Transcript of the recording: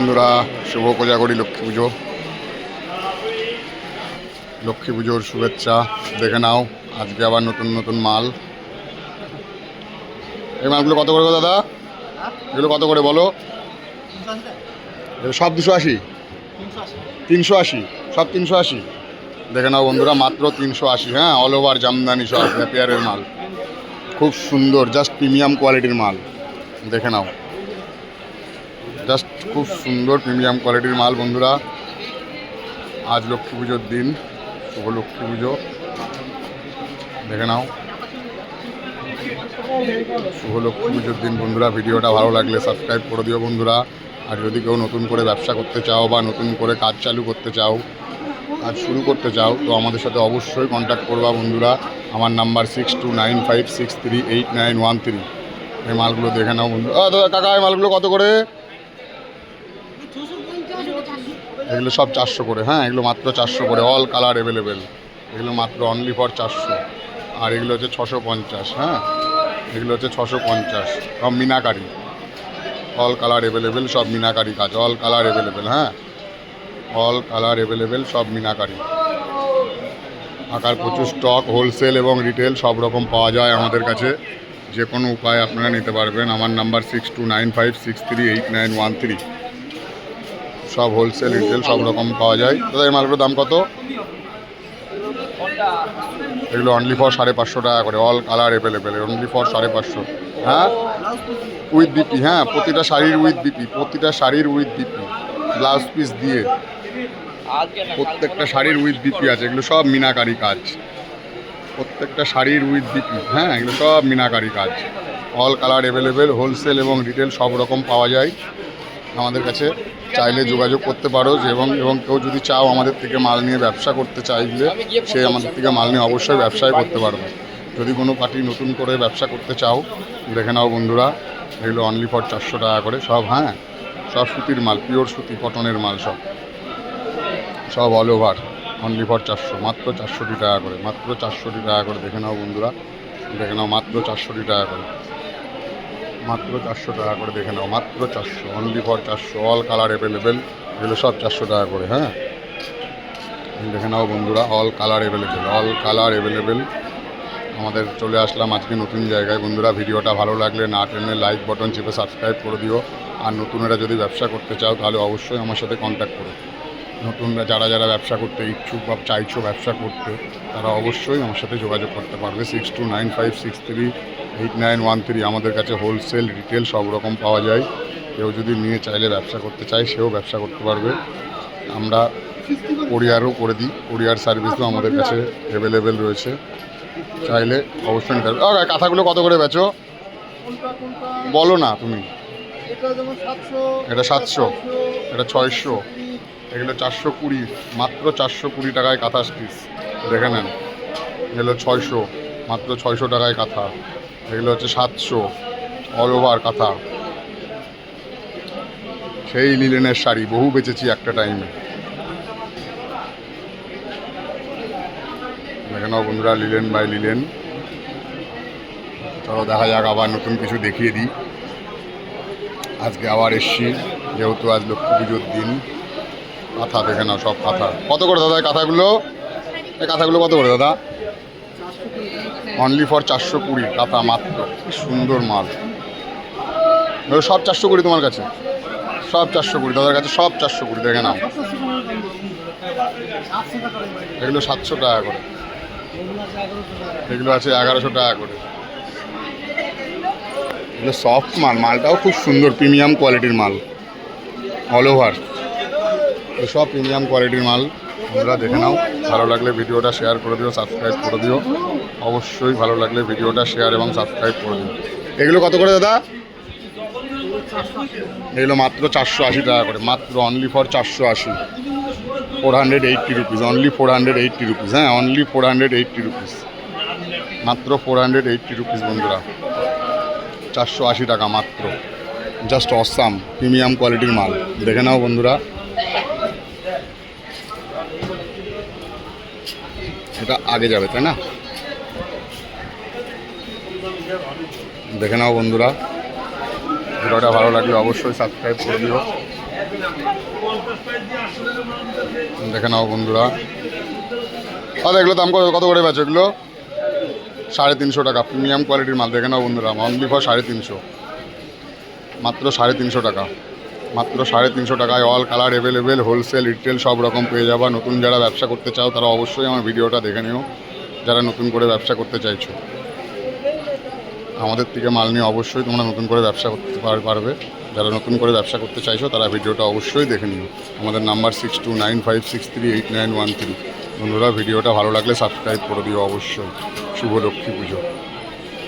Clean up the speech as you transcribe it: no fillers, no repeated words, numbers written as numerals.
বন্ধুরা, শুভ কোজাগরী লক্ষ্মী পুজো। লক্ষ্মী পুজোর শুভেচ্ছা। দেখে নাও আজকে আবার নতুন নতুন মাল। এই মালগুলো কত করে দাদা? এগুলো কত করে বলো? সব 280, 380, সব 380। দেখে নাও বন্ধুরা, মাত্র 380। হ্যাঁ, অল ওভার জামদানি, সব পেয়ারের মাল, খুব সুন্দর, জাস্ট প্রিমিয়াম কোয়ালিটির মাল। দেখে নাও, জাস্ট খুব সুন্দর প্রিমিয়াম কোয়ালিটির মাল বন্ধুরা। আজ লক্ষ্মী পুজোর দিন, শুভ লক্ষ্মী পুজো। দেখে নাও, শুভ লক্ষ্মী পুজোর দিন বন্ধুরা। ভিডিওটা ভালো লাগলে সাবস্ক্রাইব করে দিও বন্ধুরা। আর যদি কেউ নতুন করে ব্যবসা করতে চাও বা নতুন করে কাজ চালু করতে চাও, কাজ শুরু করতে চাও, তো আমাদের সাথে অবশ্যই কন্ট্যাক্ট করবা বন্ধুরা। আমার নাম্বার 6295638913। এই মালগুলো দেখে নাও বন্ধু। দাদা কাকা, এই মালগুলো কত করে? এগুলো সব 400 করে। হ্যাঁ, এগুলো মাত্র 400 করে, অল কালার অ্যাভেলেবেল। এগুলো মাত্র অনলি ফর 400। আর এগুলো হচ্ছে 650। হ্যাঁ, এগুলো হচ্ছে 650, সব মিনাকারি, অল কালার অ্যাভেলেবেল, সব মিনাকারি কাজ, অল কালার অ্যাভেলেবেল। হ্যাঁ, অল কালার অ্যাভেলেবেল, সব মিনাকারি। আকার প্রচুর স্টক, হোলসেল এবং রিটেল সব রকম পাওয়া যায় আমাদের কাছে। যে কোনো উপায়ে আপনারা নিতে পারবেন। আমার নাম্বার 6295638913। সব হোলসেল রিটেল সব রকম পাওয়া যায়। দাদা এই মালগুলোর দাম কত? এগুলো অনলি ফর 550 টাকা করে, all colour available, only for 550। হ্যাঁ, উইথ বিপি। হ্যাঁ, প্রতিটা শাড়ির উইথ বিপি, প্রতিটা শাড়ির উইথ বিপি, ব্লাউজ পিস দিয়ে প্রত্যেকটা শাড়ির উইথ বিপি আছে। এগুলো সব মিনাকারি কাজ, প্রত্যেকটা শাড়ির উইথ বিপি। হ্যাঁ, এগুলো সব মিনাকারি কাজ, অল কালার অ্যাভেলেবেল, হোলসেল এবং রিটেল সব রকম পাওয়া যায় আমাদের কাছে। চাইলে যোগাযোগ করতে পারো। এবং কেউ যদি চাও আমাদের থেকে মাল নিয়ে ব্যবসা করতে চাইলে, সে আমাদের থেকে মাল নিয়ে অবশ্যই ব্যবসায় করতে পারবে। যদি কোনো পার্টি নতুন করে ব্যবসা করতে চাও, দেখে নাও বন্ধুরা, এগুলো অনলি ফর 400 টাকা করে সব। হ্যাঁ, সব সুতির মাল, পিওর সুতি কটনের মাল, সব অল ওভার, অনলি ফর 400, মাত্র 400 টাকা করে, মাত্র 400 টাকা করে। দেখে নাও বন্ধুরা, দেখে নাও, মাত্র 400 টাকা করে, মাত্র 400 টাকা করে। দেখে নাও, মাত্র 400, only for 400, all colour available. এগুলো সব 400 টাকা করে। হ্যাঁ, দেখে নাও বন্ধুরা, all colour available, all colour available. আমাদের চলে আসলাম আজকে নতুন জায়গায় বন্ধুরা। ভিডিওটা ভালো লাগলে না টেনে লাইক বাটন চেপে সাবস্ক্রাইব করে দিও। আর নতুনরা যদি ব্যবসা করতে চাও, তাহলে অবশ্যই আমার সাথে কন্ট্যাক্ট করো। নতুনরা যারা ব্যবসা করতে ইচ্ছুক বা চাইছো ব্যবসা করতে, তারা অবশ্যই আমার সাথে যোগাযোগ করতে পারবে। 6295638913। আমাদের কাছে হোলসেল রিটেল সব রকম পাওয়া যায়। কেউ যদি নিয়ে চাইলে ব্যবসা করতে চায়, সেও ব্যবসা করতে পারবে। আমরা কোরিয়ারও করে দিই, কোরিয়ার সার্ভিসও আমাদের কাছে অ্যাভেলেবেল রয়েছে। চাইলে অবশ্যই নিতে পারবে। কাঁথাগুলো কত করে বেচো বলো না তুমি? এটা 700, এটা 600, এগুলো 420, মাত্র 420 টাকায় কাঁথা স্টিচ। দেখে নেন, এগুলো 600, মাত্র 600 টাকায় কাঁথা। এগুলো হচ্ছে 700, অল ওভার কাঁথা। সেই লিলেনের শাড়ি বহু বেচেছি একটা টাইমে। দেখে নাও বন্ধুরা, লিলেন বাই লিলেন। চলো দেখা যাক, আবার নতুন কিছু দেখিয়ে দিই। আজকে আবার এসছি, যেহেতু আজ লক্ষ্মী পুজোর দিন। কাঁথা দেখে নাও, সব কাঁথা। কত করে দাদা এই কাঁথাগুলো? এই কাঁথাগুলো কত করে দাদা? অনলি ফর 420 কাঁথা মাত্র। কি সুন্দর মাল, সব 420 তোমার কাছে, সব 420 দাদার কাছে, সব 420। দেখে নাও, এগুলো 700 টাকা করে, এগুলো আছে 1100 টাকা করে। এগুলো সফট মাল, মালটাও খুব সুন্দর, প্রিমিয়াম কোয়ালিটির মাল, অল ওভার। সব প্রিমিয়াম কোয়ালিটির মাল। তোমরা দেখে নাও। ভালো লাগলে ভিডিওটা শেয়ার করে দিও, সাবস্ক্রাইব করে দিও। অবশ্যই ভালো লাগলে ভিডিওটা শেয়ার এবং সাবস্ক্রাইব করে দিও। এগুলো কত করে দাদা? এগুলো মাত্র 480 টাকা করে, মাত্র only for 480, 480 rupees, only 480 rupees. হ্যাঁ, অনলি 480 রুপিস, মাত্র 480 রুপিস বন্ধুরা। 480 টাকা মাত্র, জাস্ট অসাম প্রিমিয়াম কোয়ালিটির মাল। দেখে নাও বন্ধুরা, এটা আগে যাবে তাই না? দেখে নাও বন্ধুরা, ভিডিওটা ভালো লাগলে অবশ্যই সাবস্ক্রাইব করে দিও। দেখে নাও বন্ধুরা। আর এগুলো দাম কত করে বেচো এগুলো? 350 টাকা, প্রিমিয়াম কোয়ালিটির মাল। দেখে নাও বন্ধুরা, অনলি ফর 350, মাত্র 350 টাকা, মাত্র 350 টাকায় all colour available, wholesale retail সব রকম পেয়ে যাবা। নতুন যারা ব্যবসা করতে চাও তারা অবশ্যই আমার ভিডিওটা দেখে নিও, যারা নতুন করে ব্যবসা করতে চাইছো। আমাদের থেকে মাল নিয়ে অবশ্যই তোমরা নতুন করে ব্যবসা করতে পারবে। যারা নতুন করে ব্যবসা করতে চাইছো তারা ভিডিওটা অবশ্যই দেখে নিও। আমাদের নাম্বার 6295638913। বন্ধুরা ভিডিওটা ভালো লাগলে সাবস্ক্রাইব করে দিও অবশ্যই। শুভ লক্ষ্মী পুজো।